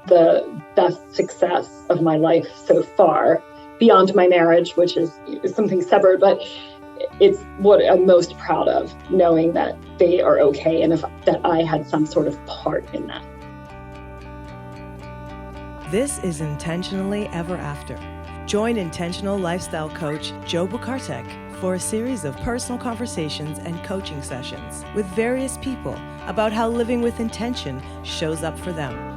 the best success of my life so far, beyond my marriage, which is something separate, but it's what I'm most proud of, knowing that they are okay and that I had some sort of part in that. This is Intentionally Ever After. Join intentional lifestyle coach Joe Bukartek for a series of personal conversations and coaching sessions with various people about how living with intention shows up for them.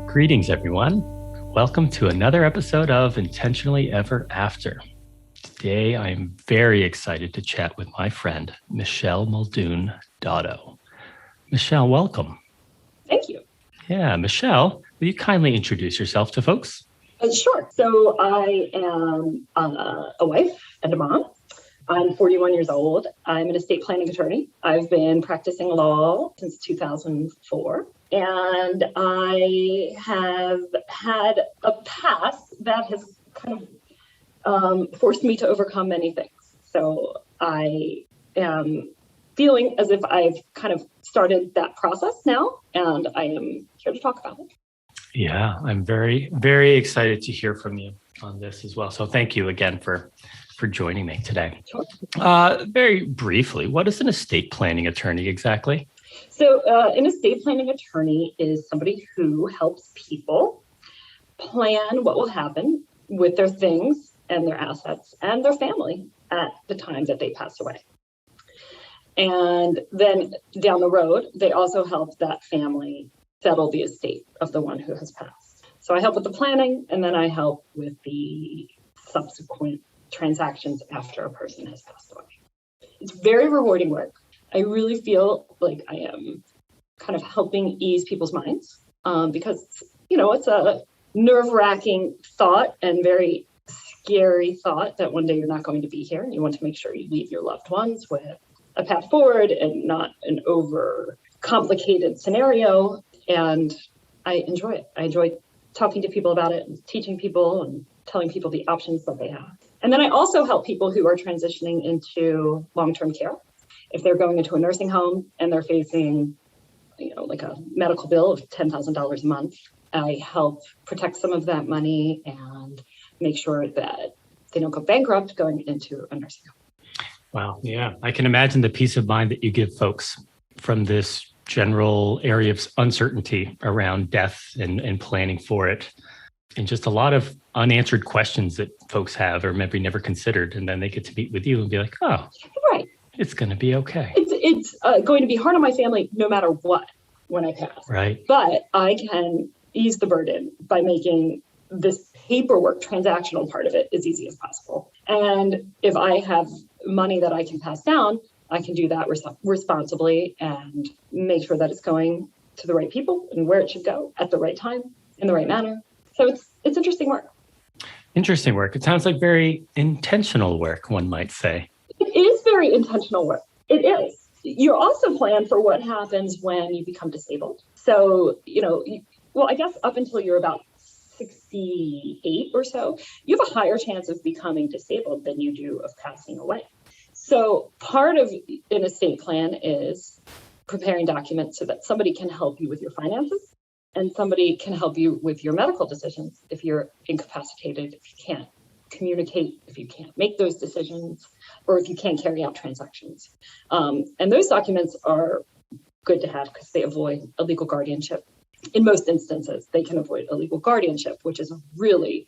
Greetings, everyone. Welcome to another episode of Intentionally Ever After. Today, I'm very excited to chat with my friend, Michele Muldoon Dotto. Michele, welcome. Thank you. Yeah, Michele, will you kindly introduce yourself to folks? Sure. So I am a wife and a mom. I'm 41 years old. I'm an estate planning attorney. I've been practicing law since 2004. And I have had a past that has kind of forced me to overcome many things. So I am feeling as if I've kind of started that process now, and I am here to talk about it. Yeah, I'm very, very excited to hear from you on this as well. So thank you again for joining me today. Sure. Very briefly, what is an estate planning attorney exactly? So an estate planning attorney is somebody who helps people plan what will happen with their things and their assets and their family at the time that they pass away. And then down the road, they also help that family settle the estate of the one who has passed. So I help with the planning, and then I help with the subsequent transactions after a person has passed away. It's very rewarding work. I really feel like I am kind of helping ease people's minds because, it's a nerve-wracking thought and very scary thought that one day you're not going to be here, and you want to make sure you leave your loved ones with a path forward and not an over complicated scenario. And I enjoy it. I enjoy talking to people about it and teaching people and telling people the options that they have. And then I also help people who are transitioning into long-term care. If they're going into a nursing home and they're facing, like a medical bill of $10,000 a month, I help protect some of that money and make sure that they don't go bankrupt going into a nursing home. Wow. Yeah. I can imagine the peace of mind that you give folks from this general area of uncertainty around death and planning for it, and just a lot of unanswered questions that folks have or maybe never considered. And then they get to meet with you and be like, oh, right. It's going to be okay. It's going to be hard on my family no matter what when I pass. Right. But I can ease the burden by making this paperwork transactional part of it as easy as possible. And if I have money that I can pass down, I can do that responsibly and make sure that it's going to the right people and where it should go at the right time in the right manner. So it's interesting work. Interesting work. It sounds like very intentional work, one might say. It is very intentional work. It is. You also plan for what happens when you become disabled. So, I guess up until you're about 68 or so, you have a higher chance of becoming disabled than you do of passing away. So part of an estate plan is preparing documents so that somebody can help you with your finances and somebody can help you with your medical decisions if you're incapacitated, if you can't communicate, if you can't make those decisions, or if you can't carry out transactions. And those documents are good to have because they avoid illegal guardianship. In most instances, they can avoid illegal guardianship, which is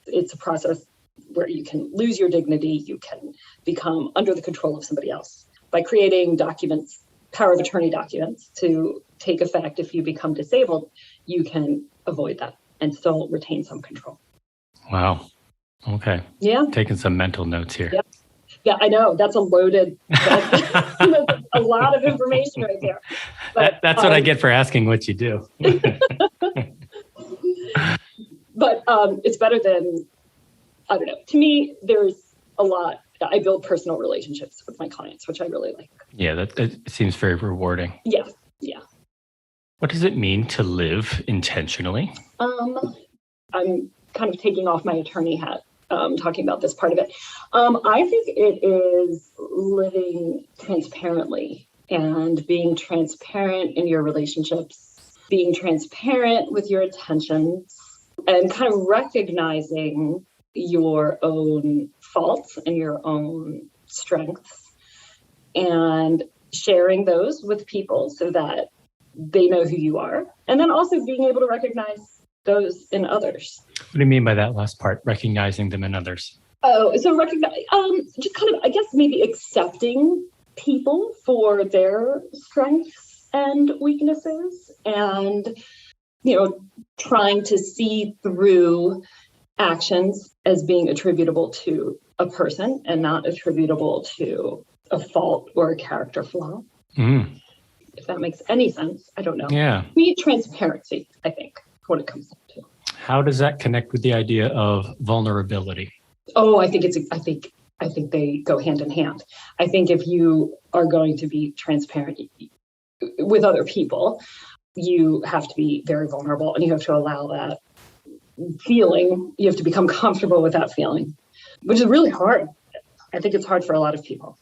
it's a process where you can lose your dignity, you can become under the control of somebody else. By creating documents, power of attorney documents to take effect if you become disabled, you can avoid that and still retain some control. Wow. Okay. Yeah. Taking some mental notes here. Yep. Yeah, I know. That's a lot of information right there. But, that's what I get for asking what you do. But it's better than, I don't know. To me, there's a lot. I build personal relationships with my clients, which I really like. Yeah, that seems very rewarding. Yeah. What does it mean to live intentionally? I'm kind of taking off my attorney hat, talking about this part of it. I think it is living transparently and being transparent in your relationships, being transparent with your intentions, and kind of recognizing your own faults and your own strengths and sharing those with people so that they know who you are. And then also being able to recognize those in others. What do you mean by that last part, recognizing them in others? Oh, so recognize, just kind of, I guess, maybe accepting people for their strengths and weaknesses, and, trying to see through actions as being attributable to a person and not attributable to a fault or a character flaw. Mm. If that makes any sense, I don't know. Yeah. We need transparency, I think, what it comes down to. How does that connect with the idea of vulnerability? Oh, I think they go hand in hand. I think if you are going to be transparent with other people, you have to be very vulnerable, and you have to allow that feeling. You have to become comfortable with that feeling, which is really hard. I think it's hard for a lot of people.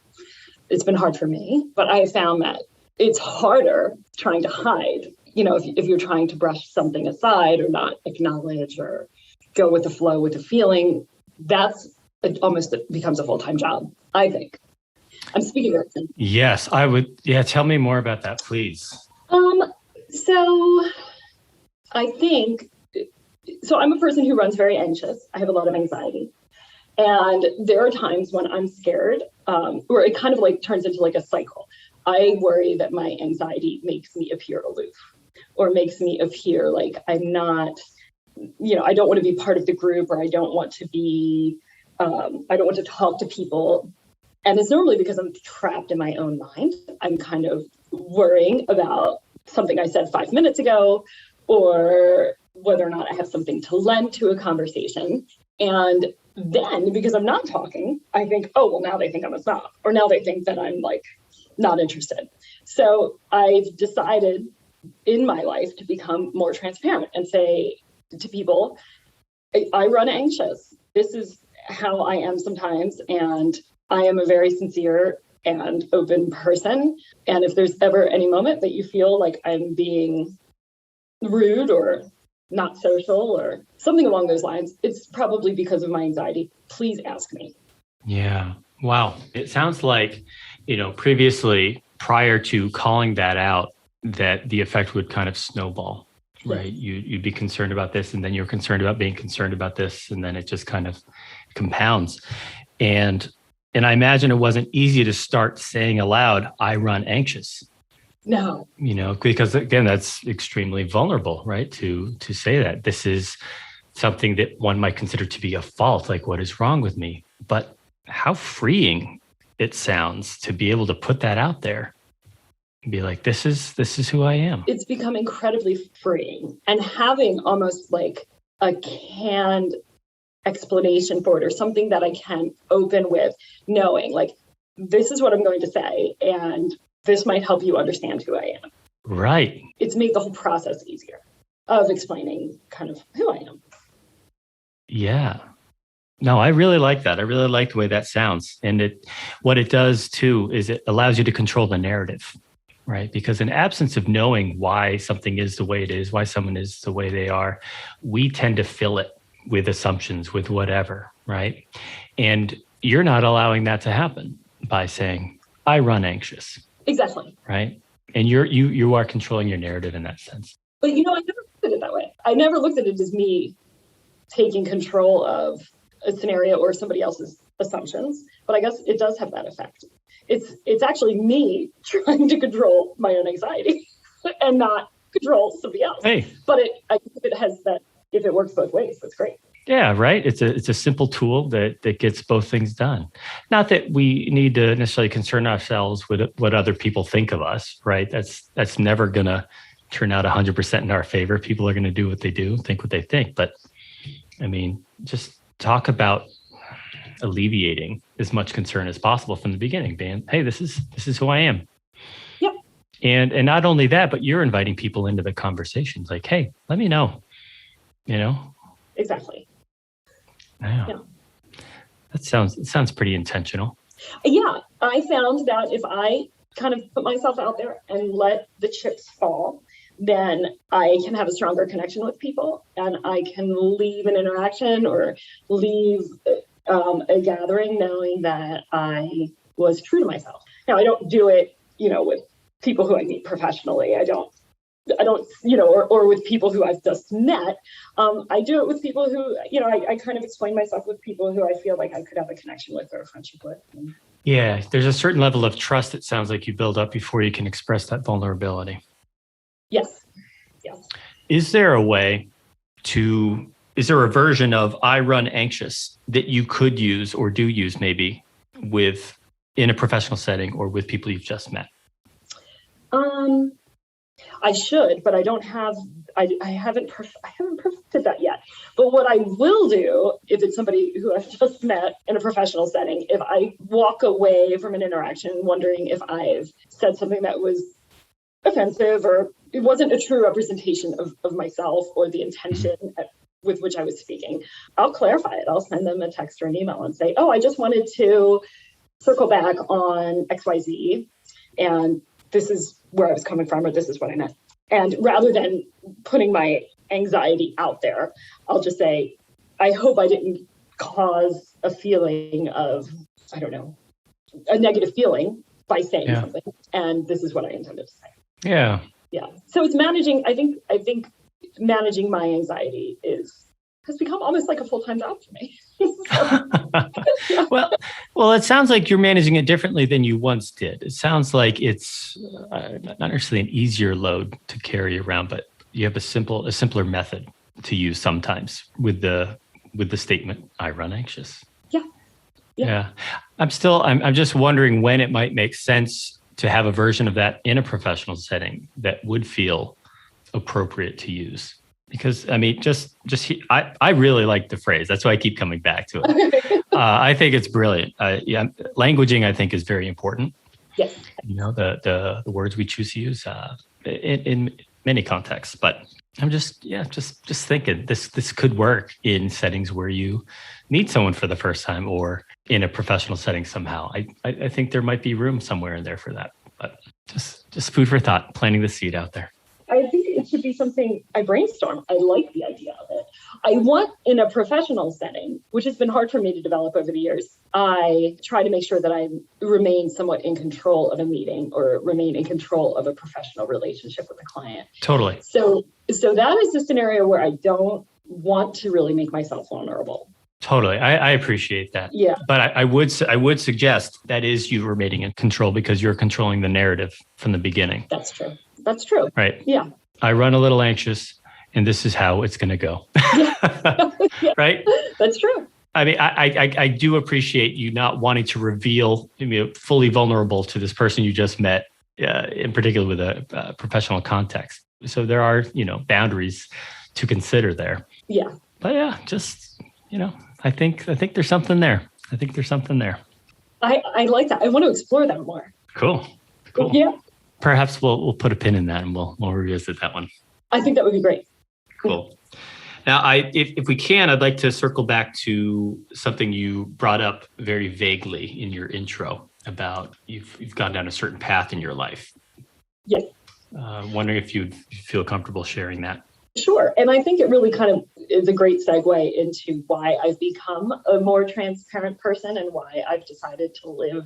It's been hard for me, but I found that it's harder trying to hide. If you're trying to brush something aside or not acknowledge or go with the flow with the feeling, it almost becomes a full-time job, I think. I'm speaking of it. Yes, I would. Yeah, tell me more about that, please. So I think, I'm a person who runs very anxious. I have a lot of anxiety. And there are times when I'm scared, where it kind of like turns into like a cycle. I worry that my anxiety makes me appear aloof or makes me appear like I'm not, I don't want to be part of the group, or I don't want to be, I don't want to talk to people. And it's normally because I'm trapped in my own mind. I'm kind of worrying about something I said 5 minutes ago, or whether or not I have something to lend to a conversation. And then because I'm not talking, I think, oh, well, now they think I'm a snob, or now they think that I'm like not interested. So I've decided in my life to become more transparent and say to people, I run anxious. This is how I am sometimes. And I am a very sincere and open person. And if there's ever any moment that you feel like I'm being rude or not social or something along those lines, it's probably because of my anxiety. Please ask me. Yeah. Wow. It sounds like, previously, prior to calling that out, that the effect would kind of snowball, right? You'd be concerned about this, and then you're concerned about being concerned about this, and then it just kind of compounds. And I imagine it wasn't easy to start saying aloud, I run anxious. No. Because again, that's extremely vulnerable, right? To say that this is something that one might consider to be a fault, like what is wrong with me? But how freeing it sounds to be able to put that out there and be like, this is who I am. It's become incredibly freeing, and having almost like a canned explanation for it, or something that I can open with, knowing like, this is what I'm going to say, and this might help you understand who I am. Right. It's made the whole process easier of explaining kind of who I am. Yeah. No, I really like that. I really like the way that sounds. And what it does too is it allows you to control the narrative, right? Because in absence of knowing why something is the way it is, why someone is the way they are, we tend to fill it with assumptions, with whatever, right? And you're not allowing that to happen by saying, I run anxious. Exactly. Right. And you are controlling your narrative in that sense. But I never looked at it that way. I never looked at it as me taking control of a scenario or somebody else's assumptions. But I guess it does have that effect. It's actually me trying to control my own anxiety and not control somebody else. Hey. But if it works both ways, that's great. Yeah, right. It's a simple tool that gets both things done. Not that we need to necessarily concern ourselves with what other people think of us, right? That's never going to turn out 100% in our favor. People are going to do what they do, think what they think. But I mean, just talk about alleviating as much concern as possible from the beginning, being, hey, this is who I am. Yep. And not only that, but you're inviting people into the conversations like, hey, let me know, Exactly. Wow. Yeah. It sounds pretty intentional. Yeah, I found that if I kind of put myself out there and let the chips fall, then I can have a stronger connection with people, and I can leave an interaction or leave a gathering knowing that I was true to myself. Now, I don't do it, with people who I meet professionally. I don't, or with people who I've just met. I do it with people who, I kind of explain myself with people who I feel like I could have a connection with or a friendship with. Yeah, there's a certain level of trust, it sounds like, you build up before you can express that vulnerability. Yes. Is there a version of I run anxious that you could use or do use maybe in a professional setting or with people you've just met? I should, but I don't have, I haven't perfected that yet. But what I will do, if it's somebody who I've just met in a professional setting, if I walk away from an interaction wondering if I've said something that was offensive or it wasn't a true representation of myself or the intention with which I was speaking, I'll clarify it. I'll send them a text or an email and say, I just wanted to circle back on XYZ, and this is where I was coming from, or this is what I meant. And rather than putting my anxiety out there, I'll just say, I hope I didn't cause a feeling of, I don't know, a negative feeling by saying something. And this is what I intended to say. Yeah. Yeah. So it's managing, I think managing my anxiety has become almost like a full-time job for me. Well, it sounds like you're managing it differently than you once did. It sounds like it's not necessarily an easier load to carry around, but you have a simpler method to use sometimes with the statement, I run anxious. Yeah. I'm just wondering when it might make sense to have a version of that in a professional setting that would feel appropriate to use. Because I mean, I really like the phrase. That's why I keep coming back to it. I think it's brilliant. Languaging, I think, is very important. Yes. The words we choose to use in many contexts. But I'm just thinking this could work in settings where you meet someone for the first time or in a professional setting somehow. I think there might be room somewhere in there for that. But just food for thought, planting the seed out there. I think it should be something I brainstorm. I like the idea of it. I want, in a professional setting, which has been hard for me to develop over the years, I try to make sure that I remain somewhat in control of a meeting or remain in control of a professional relationship with a client. Totally. So that is a scenario where I don't want to really make myself vulnerable. Totally. I appreciate that. Yeah. But I would suggest that is you remaining in control because you're controlling the narrative from the beginning. That's true. That's true. Right. Yeah. I run a little anxious and this is how it's going to go. Yeah. Right. That's true. I mean, I do appreciate you not wanting to reveal, fully vulnerable to this person you just met, in particular with a professional context. So there are, boundaries to consider there. Yeah. But yeah, just, I think there's something there. I like that. I want to explore that more. Cool. Yeah. Perhaps we'll put a pin in that and we'll revisit that one. I think that would be great. Cool. Now, if we can, I'd like to circle back to something you brought up very vaguely in your intro about you've gone down a certain path in your life. Yes. Wondering if you'd feel comfortable sharing that. Sure. And I think it really kind of is a great segue into why I've become a more transparent person and why I've decided to live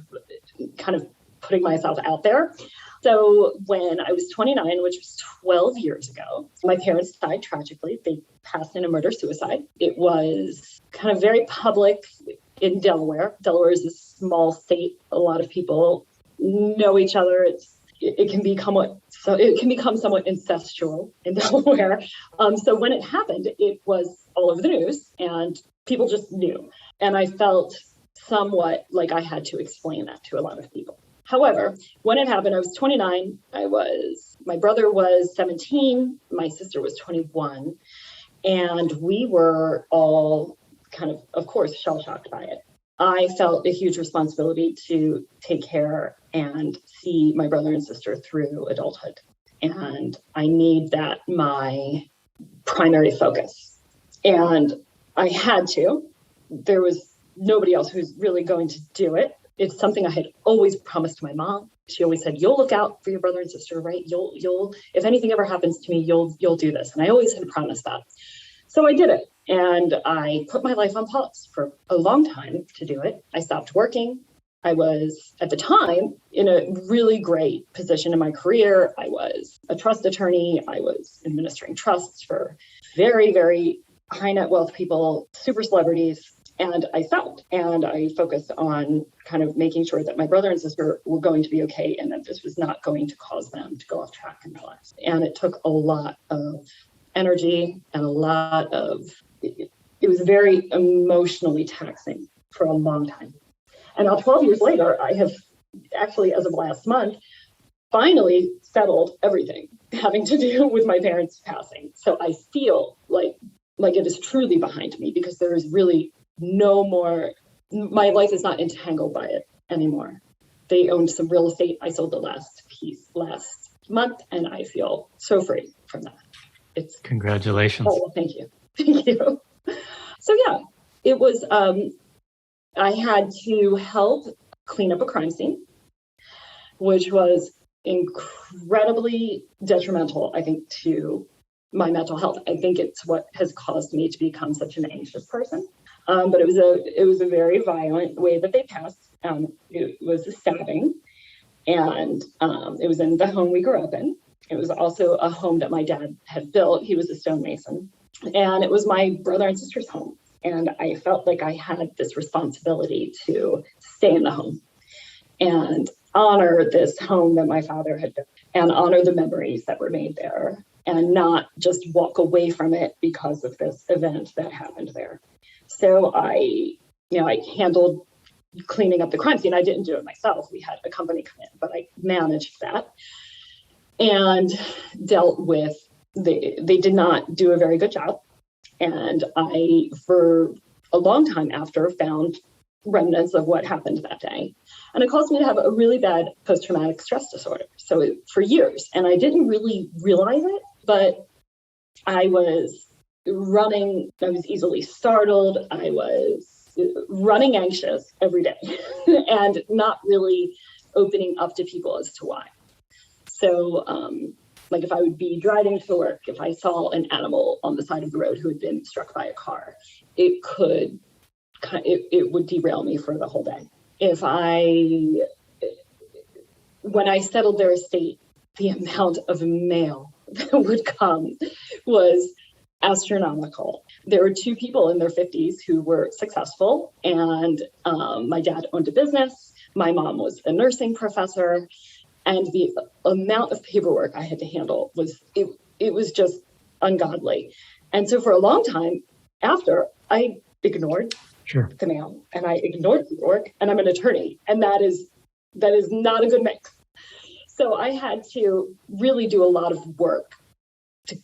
kind of putting myself out there. So when I was 29, which was 12 years ago, my parents died tragically. They passed in a murder-suicide. It was kind of very public in Delaware. Delaware is a small state. A lot of people know each other. It can become somewhat incestual in Delaware. So when it happened, it was all over the news and people just knew. And I felt somewhat like I had to explain that to a lot of people. However, when it happened, I was 29. My brother was 17. My sister was 21. And we were all kind of course, shell-shocked by it. I felt a huge responsibility to take care and see my brother and sister through adulthood. And I made that my primary focus. And I had to. There was nobody else who's really going to do it. it's something I had always promised my mom. She always said, "You'll look out for your brother and sister, right? You'll, if anything ever happens to me, you'll do this." And I always had promised that. So I did it. And I put my life on pause for a long time to do it. I stopped working. I was, at the time, in a really great position in my career. I was a trust attorney. I was administering trusts for very, very high net wealth people, super celebrities. And I stopped, and I focused on kind of making sure that my brother and sister were going to be okay, and that this was not going to cause them to go off track in their lives. And it took a lot of energy and a lot of, it was very emotionally taxing for a long time. And now 12 years later, I have actually, as of last month, finally settled everything having to do with my parents passing. So I feel like it is truly behind me, because there is really no more, my life is not entangled by it anymore. They owned some real estate. I sold the last piece last month, and I feel so free from that. It's Congratulations. Oh, thank you. Thank you. So yeah, it was, I had to help clean up a crime scene, which was incredibly detrimental, I think, to my mental health. I think it's what has caused me to become such an anxious person. But it was a very violent way that they passed. It was a stabbing, and it was in the home we grew up in. It was also a home that my dad had built. He was a stonemason, and it was my brother and sister's home. And I felt like I had this responsibility to stay in the home and honor this home that my father had built, and honor the memories that were made there, and not just walk away from it because of this event that happened there. So I handled cleaning up the crime scene. I didn't do it myself. We had a company come in, but I managed that and dealt with they did not do a very good job. And I, for a long time after, found remnants of what happened that day. And it caused me to have a really bad post-traumatic stress disorder. So for years, and I didn't really realize it, but I was running, I was easily startled. I was running anxious every day and not really opening up to people as to why. So, like if I would be driving to work, if I saw an animal on the side of the road who had been struck by a car, it would derail me for the whole day. When I settled their estate, the amount of mail that would come was astronomical. There were two people in their 50s who were successful, and my dad owned a business. My mom was a nursing professor, and the amount of paperwork I had to handle was just ungodly. And so for a long time after, I ignored the mail, and I ignored paperwork, and I'm an attorney, and that is not a good mix. So I had to really do a lot of work to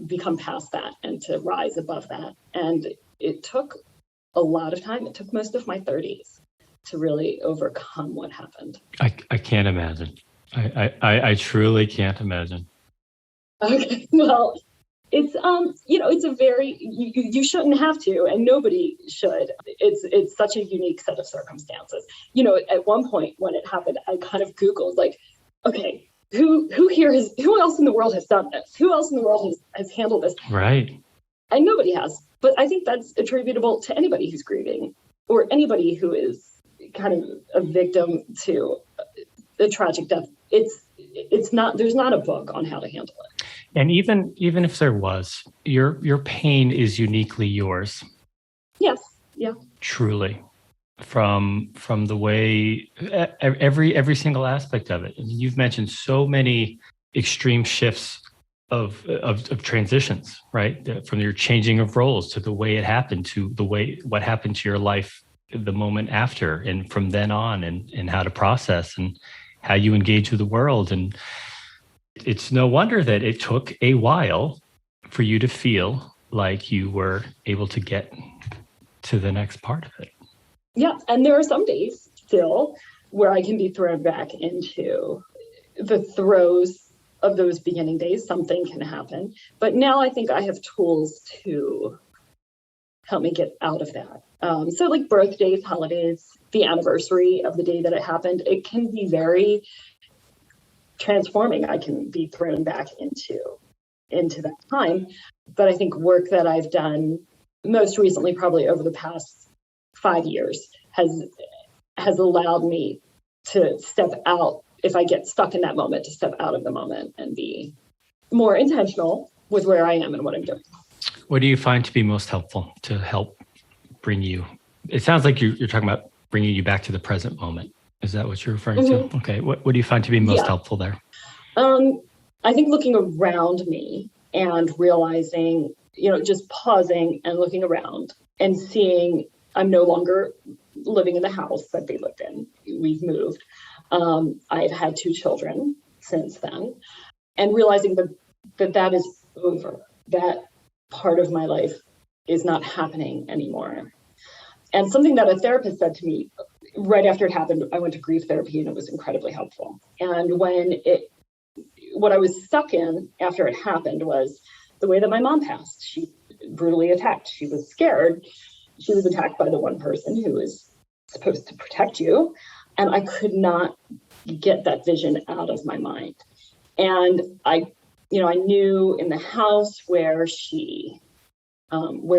become past that and to rise above that. And it took a lot of time. It took most of my 30s to really overcome what happened. I can't imagine. I truly can't imagine. Okay, well, it's it's a very, you shouldn't have to, and nobody should. It's such a unique set of circumstances. At one point when it happened, I kind of Googled, like, okay, who else in the world has done this? Who else in the world has handled this? Right. And nobody has. But I think that's attributable to anybody who's grieving, or anybody who is kind of a victim to a tragic death. It's not, there's not a book on how to handle it. And even if there was, your pain is uniquely yours. Yes. Yeah. Truly. From the way every single aspect of it. You've mentioned so many extreme shifts of transitions, right? From your changing of roles to the way it happened, to what happened to your life the moment after, and from then on, and how to process and how you engage with the world. And it's no wonder that it took a while for you to feel like you were able to get to the next part of it. Yeah, and there are some days still where I can be thrown back into the throes of those beginning days. Something can happen. But now I think I have tools to help me get out of that. So like birthdays, holidays, the anniversary of the day that it happened, it can be very transforming. I can be thrown back into that time. But I think work that I've done most recently, probably over the past 5 years, has allowed me to step out, if I get stuck in that moment, to step out of the moment and be more intentional with where I am and what I'm doing. What do you find to be most helpful to help bring you? It sounds like you're talking about bringing you back to the present moment. Is that what you're referring to? Okay. What do you find to be most helpful there? I think looking around me and realizing, just pausing and looking around and seeing I'm no longer living in the house that they lived in. We've moved. I've had 2 children since then, and realizing that is over. That part of my life is not happening anymore. And something that a therapist said to me right after it happened, I went to grief therapy, and it was incredibly helpful. And what I was stuck in after it happened was the way that my mom passed. She brutally attacked. She was scared. She was attacked by the one person who is supposed to protect you. And I could not get that vision out of my mind. And I knew in the house where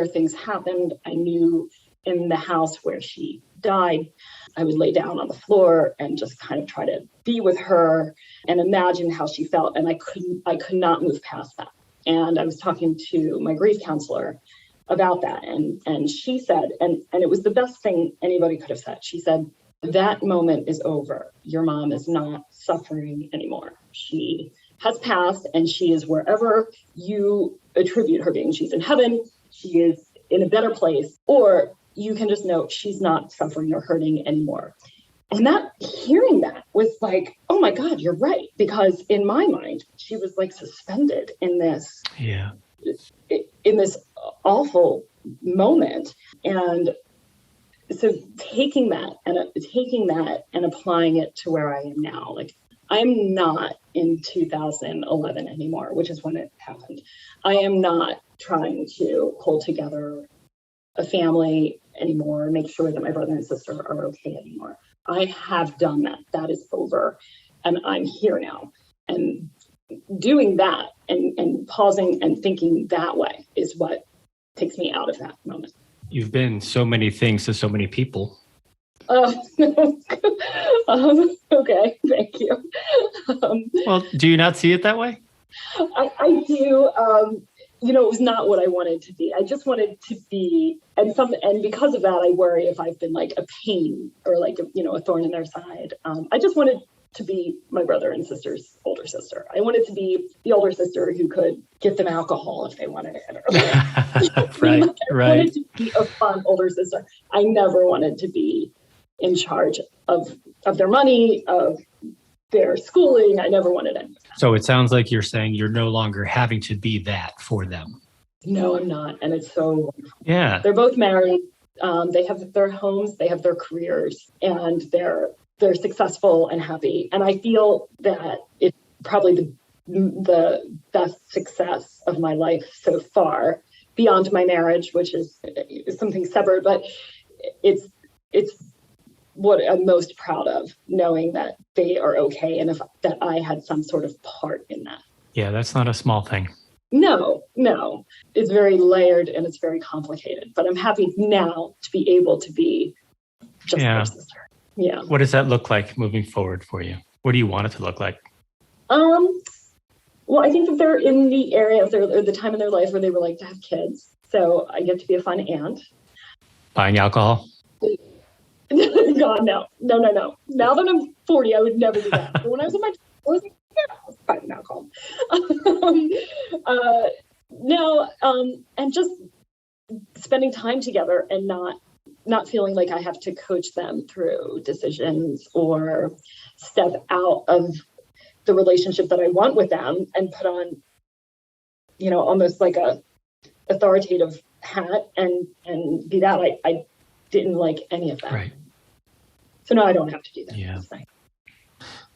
things happened. I knew in the house where she died, I would lay down on the floor and just kind of try to be with her and imagine how she felt. And I could not move past that. And I was talking to my grief counselor about that. And she said, and it was the best thing anybody could have said. She said, that moment is over. Your mom is not suffering anymore. She has passed, and she is wherever you attribute her being. She's in heaven. She is in a better place. Or you can just know she's not suffering or hurting anymore. And hearing that was like, oh my God, you're right. Because in my mind, she was like suspended in this, in this awful moment. And so taking that and applying it to where I am now, like I'm not in 2011 anymore, which is when it happened. I am not trying to hold together a family anymore, make sure that my brother and sister are okay anymore. I have done that. That is over. And I'm here now. And doing that and pausing and thinking that way is what takes me out of that moment. You've been so many things to so many people. Okay, thank you. Well, do you not see it that way? I do. It was not what I wanted to be. I just wanted to be, and because of that, I worry if I've been like a pain or like a thorn in their side. I just wanted to be my brother and sister's older sister. I wanted to be the older sister who could get them alcohol if they wanted it. Right. I wanted to be a fun older sister. I never wanted to be in charge of their money, of their schooling. I never wanted it. So it sounds like you're saying you're no longer having to be that for them. No, I'm not. And it's so wonderful. Yeah. They're both married. They have their homes, they have their careers, and they're successful and happy. And I feel that it's probably the best success of my life so far, beyond my marriage, which is something severed, but it's what I'm most proud of, knowing that they are okay and that I had some sort of part in that. Yeah, that's not a small thing. No. It's very layered and it's very complicated, but I'm happy now to be able to be just their sister. Yeah. What does that look like moving forward for you? What do you want it to look like? Well, I think that they're in the area of the time in their life where they would like to have kids. So I get to be a fun aunt. Buying alcohol? God, no. Now that I'm 40, I would never do that. But when I was in my 20s, I was buying alcohol. And just spending time together and not feeling like I have to coach them through decisions or step out of the relationship that I want with them and put on, almost like a authoritative hat and be that. I didn't like any of that. Right. So no, I don't have to do that. Yeah.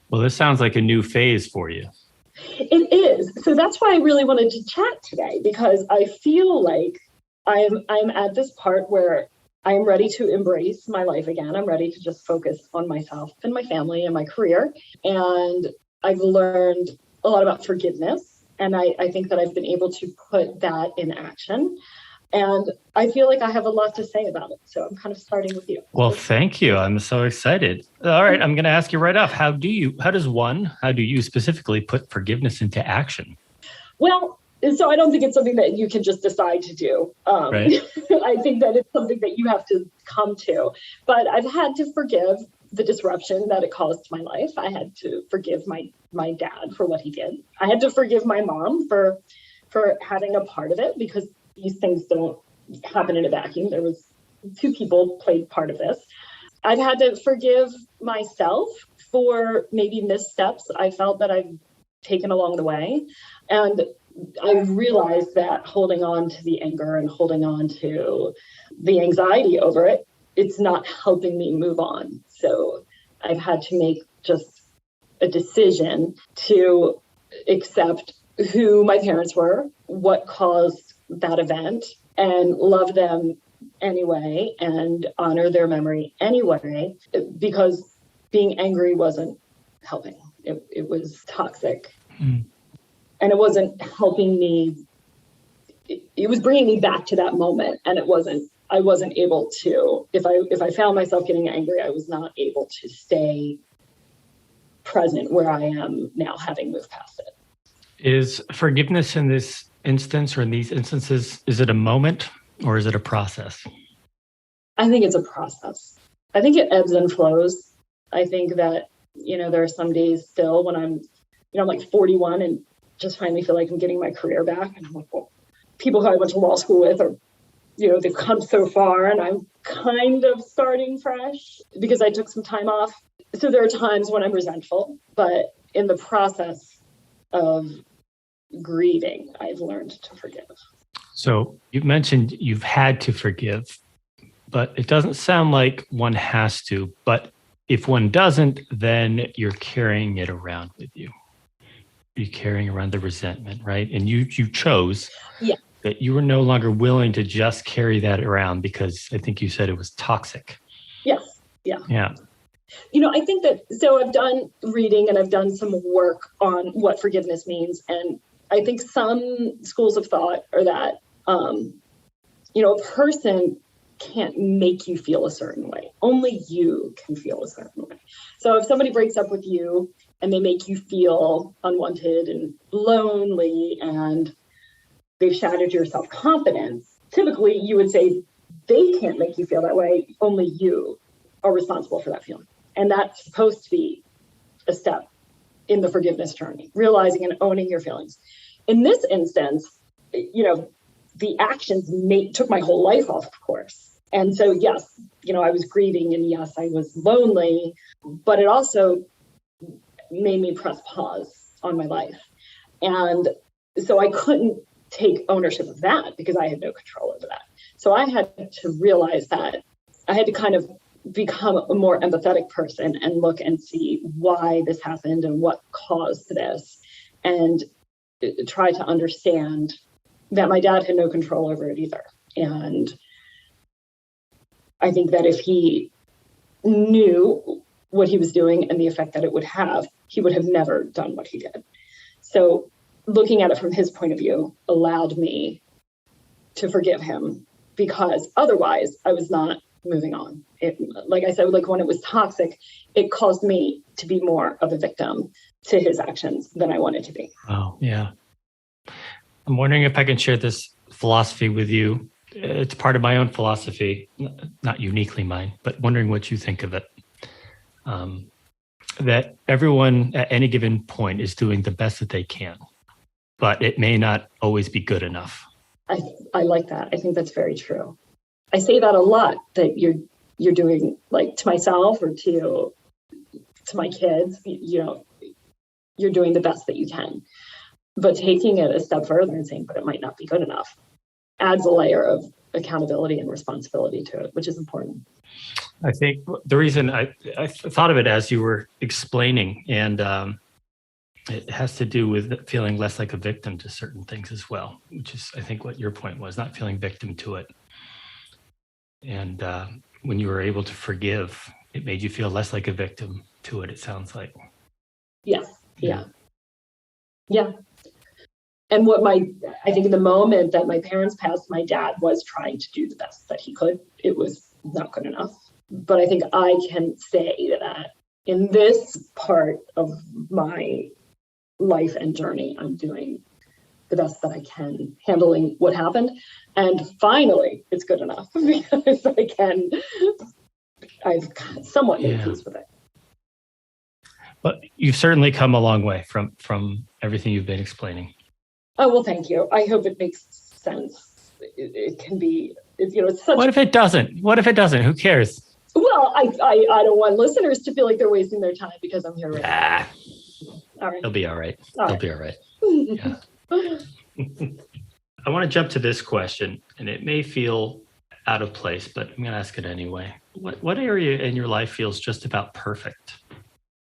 Well, this sounds like a new phase for you. It is. So that's why I really wanted to chat today, because I feel like I'm at this part where I'm ready to embrace my life again. I'm ready to just focus on myself and my family and my career. And I've learned a lot about forgiveness. And I think that I've been able to put that in action. And I feel like I have a lot to say about it. So I'm kind of starting with you. Well, thank you. I'm so excited. All right. I'm going to ask you right off. How do you specifically put forgiveness into action? Well, so I don't think it's something that you can just decide to do. Right. I think that it's something that you have to come to. But I've had to forgive the disruption that it caused to my life. I had to forgive my dad for what he did. I had to forgive my mom for having a part of it, because these things don't happen in a vacuum. There was two people played part of this. I've had to forgive myself for maybe missteps I felt that I've taken along the way. And I realized that holding on to the anger and holding on to the anxiety over it, it's not helping me move on. So I've had to make just a decision to accept who my parents were, what caused that event, and love them anyway and honor their memory anyway, because being angry wasn't helping. It was toxic. And it wasn't helping me. It was bringing me back to that moment. And I wasn't able to, if I found myself getting angry, I was not able to stay present where I am now, having moved past it. Is forgiveness in this instance, or in these instances, is it a moment or is it a process? I think it's a process. I think it ebbs and flows. I think that, there are some days still when I'm like 41 and just finally feel like I'm getting my career back. And I'm like, well, people who I went to law school with are, they've come so far, and I'm kind of starting fresh because I took some time off. So there are times when I'm resentful, but in the process of grieving, I've learned to forgive. So you've mentioned you've had to forgive, but it doesn't sound like one has to. But if one doesn't, then you're carrying it around with you. You're carrying around the resentment, right? And you chose that you were no longer willing to just carry that around, because I think you said it was toxic. Yes. Yeah. Yeah. I think that, so I've done reading and I've done some work on what forgiveness means. And I think some schools of thought are that, a person can't make you feel a certain way. Only you can feel a certain way. So if somebody breaks up with you and they make you feel unwanted and lonely and they've shattered your self-confidence, typically you would say they can't make you feel that way. Only you are responsible for that feeling. And that's supposed to be a step in the forgiveness journey, realizing and owning your feelings. In this instance, the actions took my whole life off, of course. And so, yes, I was grieving, and yes, I was lonely, but it also made me press pause on my life. And so I couldn't take ownership of that because I had no control over that. So I had to realize that I had to kind of become a more empathetic person and look and see why this happened and what caused this, and try to understand that my dad had no control over it either. And I think that if he knew what he was doing and the effect that it would have, he would have never done what he did. So looking at it from his point of view allowed me to forgive him, because otherwise I was not moving on. Like I said, when it was toxic, it caused me to be more of a victim to his actions than I wanted to be. Oh, yeah. I'm wondering if I can share this philosophy with you. It's part of my own philosophy, not uniquely mine, but wondering what you think of it. That everyone at any given point is doing the best that they can, but it may not always be good enough. I like that. I think that's very true. I say that a lot, that you're doing, like, to myself or to my kids, you're doing the best that you can. But taking it a step further and saying, but it might not be good enough, adds a layer of accountability and responsibility to it, which is important. I think the reason I thought of it as you were explaining, and It has to do with feeling less like a victim to certain things as well, which is, I think, what your point was, not feeling victim to it. And when you were able to forgive, it made you feel less like a victim to it, it sounds like. Yes. Yeah. And I think in the moment that my parents passed, my dad was trying to do the best that he could. It was not good enough. But I think I can say that in this part of my life and journey, I'm doing the best that I can handling what happened. And finally, it's good enough because I've somewhat made peace with it. But you've certainly come a long way from everything you've been explaining. Oh, well, thank you. I hope it makes sense. It can be, it's such. What if it doesn't? Who cares? Well, I don't want listeners to feel like they're wasting their time because I'm here right now. All right. They'll be all right. They'll be all right. Yeah. I want to jump to this question, and it may feel out of place, but I'm going to ask it anyway. What area in your life feels just about perfect?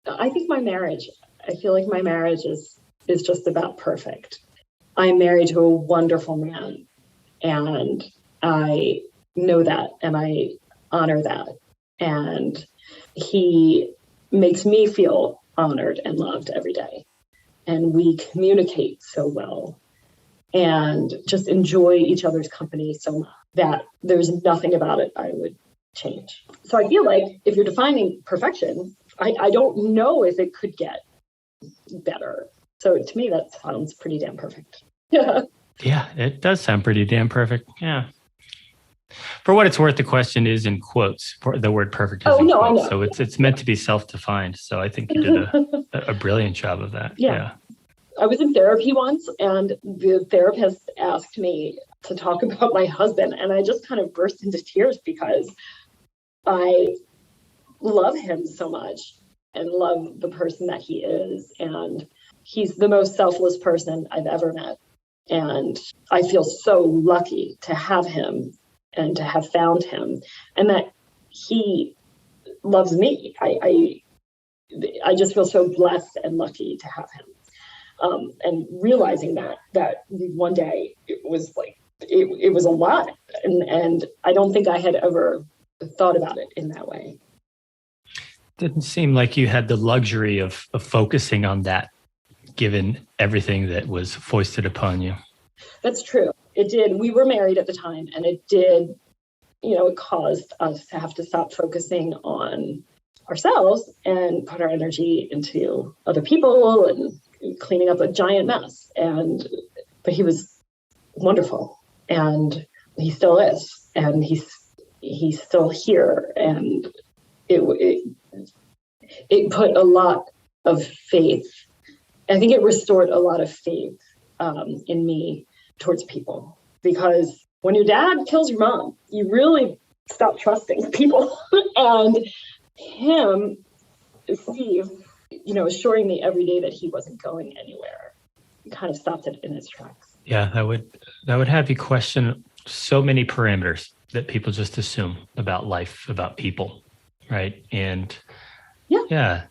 I think my marriage. I feel like my marriage is just about perfect. I'm married to a wonderful man, and I know that, and I honor that. And he makes me feel honored and loved every day. And we communicate so well and just enjoy each other's company so much that there's nothing about it I would change. So I feel like if you're defining perfection, I don't know if it could get better. So to me, that sounds pretty damn perfect. Yeah. Yeah, it does sound pretty damn perfect. Yeah. For what it's worth, the question is in quotes. The word perfect is in quotes. I know. So it's meant to be self-defined. So I think you did a brilliant job of that. Yeah. I was in therapy once, and the therapist asked me to talk about my husband, and I just kind of burst into tears because I love him so much and love the person that he is. And he's the most selfless person I've ever met. And I feel so lucky to have him and to have found him, and that he loves me. I just feel so blessed and lucky to have him. And realizing that one day it was like, it was a lot. And I don't think I had ever thought about it in that way. Didn't seem like you had the luxury of focusing on that, given everything that was foisted upon you. That's true. It did. We were married at the time, and it did, it caused us to have to stop focusing on ourselves and put our energy into other people and cleaning up a giant mess. But he was wonderful, and he still is, and he's still here. And it put a lot of faith. I think it restored a lot of faith in me towards people, because when your dad kills your mom, you really stop trusting people. And Steve, assuring me every day that he wasn't going anywhere, kind of stopped it in its tracks. Yeah, that would have you question so many parameters that people just assume about life, about people, right? And yeah,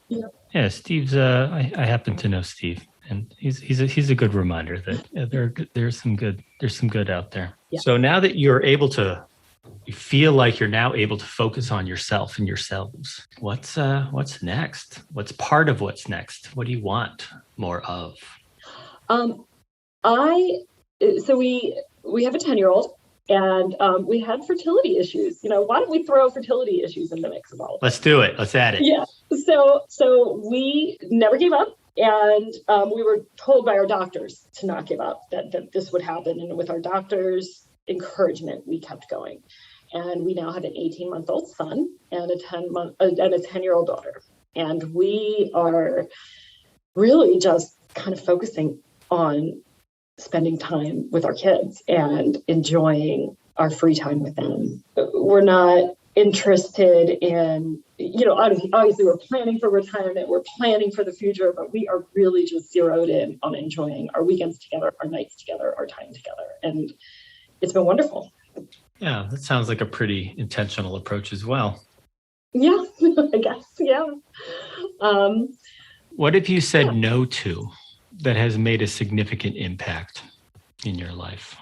Steve's. I happen to know Steve, and he's a good reminder that there's some good out there. Yeah. So now that you feel like you're now able to focus on yourself and yourselves, what's next? What's part of what's next? What do you want more of? So we have a 10-year-old, and we had fertility issues. Why don't we throw fertility issues in the mix of all of it? Let's do it. Let's add it. Yeah. So we never gave up, and we were told by our doctors to not give up, that this would happen. And with our doctors' encouragement, we kept going. And we now have an 18-month-old son and a 10-year-old daughter. And we are really just kind of focusing on spending time with our kids and enjoying our free time with them. We're not interested in, obviously we're planning for retirement, we're planning for the future, but we are really just zeroed in on enjoying our weekends together, our nights together, our time together. And it's been wonderful. Yeah, that sounds like a pretty intentional approach as well. Yeah, I guess. Yeah. What have you said no to that has made a significant impact in your life?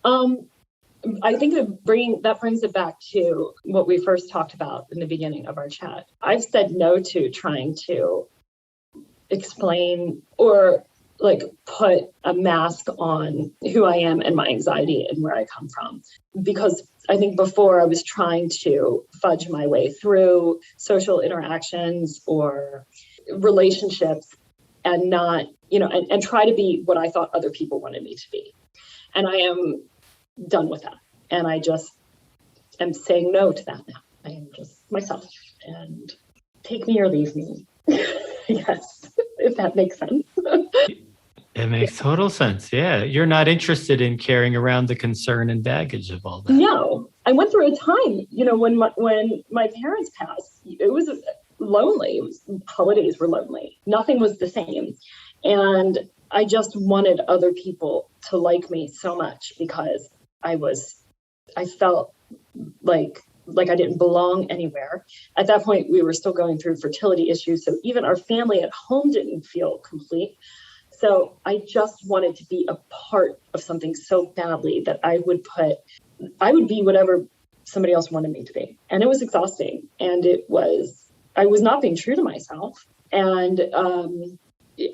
I think that brings it back to what we first talked about in the beginning of our chat. I've said no to trying to explain or like put a mask on who I am and my anxiety and where I come from. Because I think before I was trying to fudge my way through social interactions or relationships and not, and try to be what I thought other people wanted me to be. And I am done with that. And I just am saying no to that now. I am just myself and take me or leave me. Yes, if that makes sense. It makes total sense. Yeah. You're not interested in carrying around the concern and baggage of all that. No. I went through a time, when my parents passed, it was lonely. Holidays were lonely. Nothing was the same. And I just wanted other people to like me so much because I felt like I didn't belong anywhere. At that point, we were still going through fertility issues. So even our family at home didn't feel complete. So I just wanted to be a part of something so badly that I would be whatever somebody else wanted me to be. And it was exhausting. And I was not being true to myself. And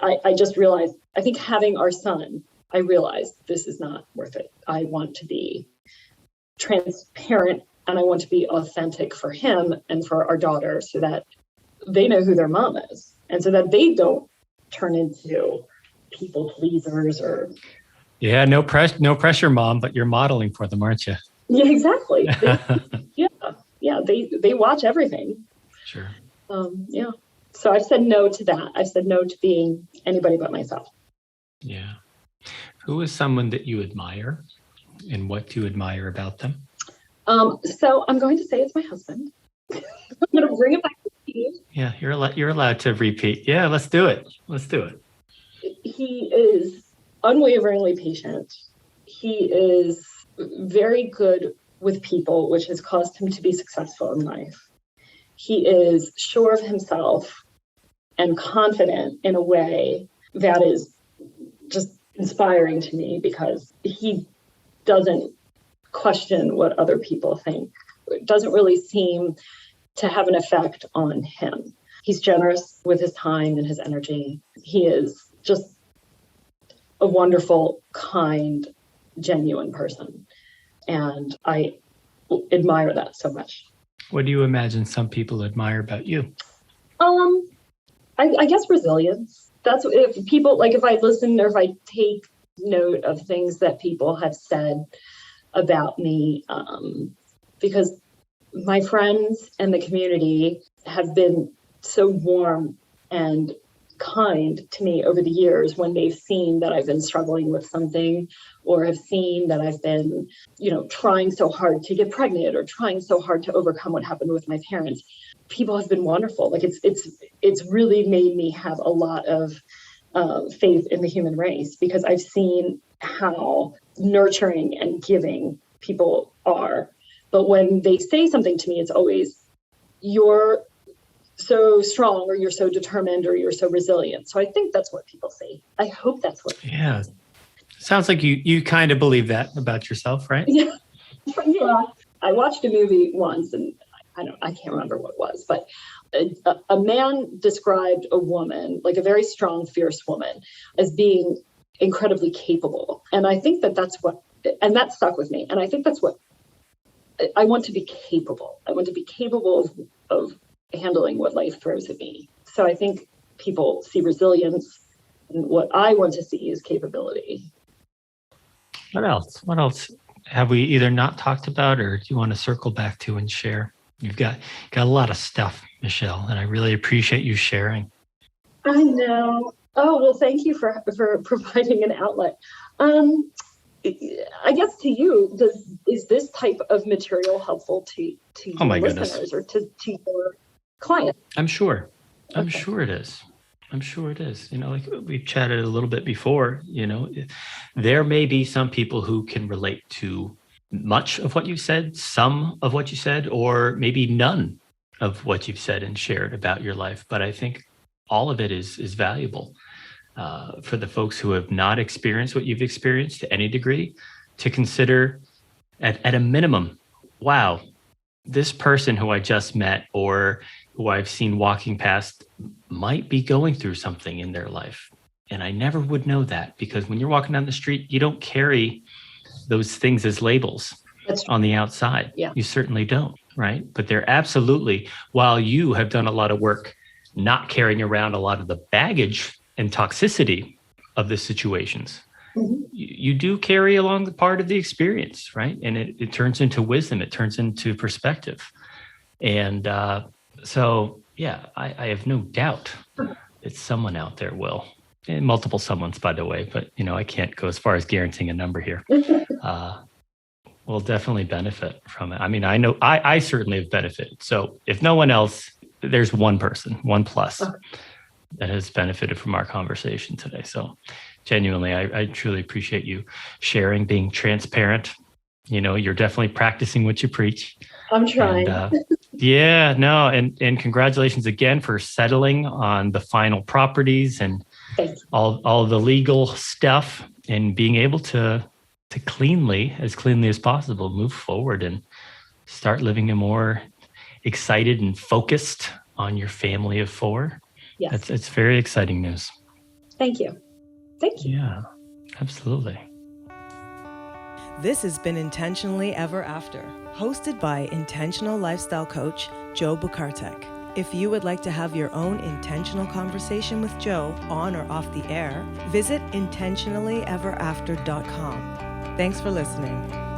I just realized, I think having our son, I realized this is not worth it. I want to be transparent and I want to be authentic for him and for our daughter so that they know who their mom is and so that they don't turn into people pleasers or. Yeah, no pressure, Mom, but you're modeling for them, aren't you? Yeah, exactly. They watch everything. Sure. Yeah. So I've said no to that. I've said no to being anybody but myself. Yeah. Who is someone that you admire and what do you admire about them? So I'm going to say it's my husband. I'm going to bring it back to Steve. Yeah, you're allowed to repeat. Yeah, let's do it. He is unwaveringly patient. He is very good with people, which has caused him to be successful in life. He is sure of himself and confident in a way that is just inspiring to me because he doesn't question what other people think. It doesn't really seem to have an effect on him. He's generous with his time and his energy. He is just a wonderful, kind, genuine person. And I admire that so much. What do you imagine some people admire about you? I guess resilience. That's if I listen or if I take note of things that people have said about me, because my friends and the community have been so warm and kind to me over the years when they've seen that I've been struggling with something or have seen that I've been, trying so hard to get pregnant or trying so hard to overcome what happened with my parents. People have been wonderful. Like it's really made me have a lot of faith in the human race because I've seen how nurturing and giving people are. But when they say something to me, it's always, you're so strong or you're so determined or you're so resilient. So I think that's what people say. I hope that's what. Yeah. Sounds like you kind of believe that about yourself, right? Yeah. Yeah. I watched a movie once and I can't remember what it was, but a man described a woman, like a very strong, fierce woman, as being incredibly capable. And I think and that stuck with me. And I think that's what I want to be capable. I want to be capable of handling what life throws at me. So I think people see resilience, and what I want to see is capability. What else have we either not talked about or do you want to circle back to and share? You've got a lot of stuff, Michele, and I really appreciate you sharing. I know. Oh, well, thank you for providing an outlet. I guess to you, is this type of material helpful to your listeners or to your clients? I'm sure. I'm sure it is. Like we've chatted a little bit before, there may be some people who can relate to much of what you said, some of what you said, or maybe none of what you've said and shared about your life. But I think all of it is valuable for the folks who have not experienced what you've experienced to any degree, to consider at a minimum, wow, this person who I just met or who I've seen walking past might be going through something in their life. And I never would know that, because when you're walking down the street, you don't carry those things as labels on the outside. Yeah. You certainly don't, right? But they're absolutely, while you have done a lot of work not carrying around a lot of the baggage and toxicity of the situations, you do carry along the part of the experience, right? And it turns into wisdom. It turns into perspective. And so, yeah, I have no doubt that someone out there will, and multiple someones, by the way, but, I can't go as far as guaranteeing a number here, will definitely benefit from it. I mean, I know I certainly have benefited. So if no one else, there's one person, one plus, that has benefited from our conversation today. So genuinely, I truly appreciate you sharing, being transparent. You're definitely practicing what you preach. I'm trying. And congratulations again for settling on the final properties and all the legal stuff, and being able to cleanly as possible, move forward and start living a more excited and focused on your family of 4. Yes. It's very exciting news. Thank you. Yeah, absolutely. This has been Intentionally Ever After, hosted by intentional lifestyle coach Joe Bukartek. If you would like to have your own intentional conversation with Joe on or off the air, visit intentionallyeverafter.com. Thanks for listening.